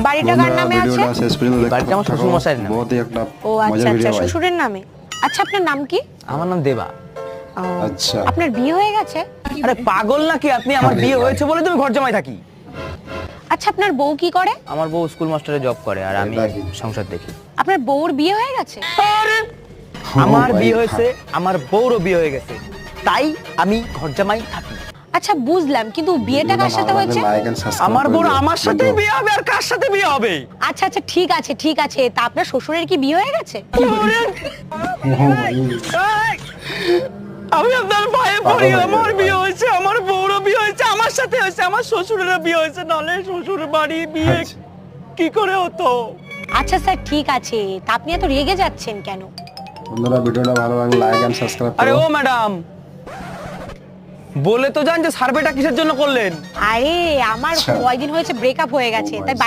বাড়িটা কার নামে আছে? ভিডিওটা শেষ পর্যন্ত দেখতে বাড়িটা আমার শ্বশুর মশাইয়ের নামে। বহুত একটা ও আচ্ছা মজার আচ্ছা, ভিডিও ভাই। শ্বশুরের নামে। আচ্ছা, আপনার নাম কি? আমার নাম দেবা। ও, আচ্ছা। আপনার বিয়ে হয়ে গেছে? আরে পাগল নাকি আপনি? আমার বিয়ে হয়েছে বলে তুমি ঘর জামাই থাকি। আচ্ছা, আপনার বউ কি করে? আমার বউ স্কুল মাস্টারে জব করে আর আমি এটা কি? সংসার দেখি। আপনার বউর বিয়ে হয়ে গেছে? আমার ভাই, বিয়ে হয়েছে, আমার বউরও বিয়ে হয়ে গেছে, তাই আমি ঘর জামাই থাকি। আচ্ছা বুঝলাম, কিন্তু বিয়েটা কার সাথে হয়েছে? লাইক এন্ড সাবস্ক্রাইব আমার বউ আমার সাথেই বিয়ে হবে, আর কার সাথে বিয়ে হবে? আচ্ছা আচ্ছা, ঠিক আছে ঠিক আছে। তা আপনার শ্বশুরের কি বিয়ে হয়ে গেছে? আমি আপনার ভাইয়ে পড়ি, আমার বিয়ে হয়েছে, আমার বউরও বিয়ে হয়েছে, আমার সাথে হয়েছে, আমার শ্বশুরেরও বিয়ে হয়েছে, নালে শ্বশুর বাড়ি বিয়ে কি করে হতো? আচ্ছা স্যার, ঠিক আছে। তা আপনি এত রেগে যাচ্ছেন কেন? বন্ধুরা ভিডিওটা ভালো লাগলে লাইক এন্ড সাবস্ক্রাইব আরে করো। ও ম্যাডাম, বলে তো যান যে সার্ভেটা কিসের জন্য করলেন? আরে আমার আচ্ছা। কয়দিন হয়েছে ব্রেকআপ হয়ে গেছে, তাই বাড়ি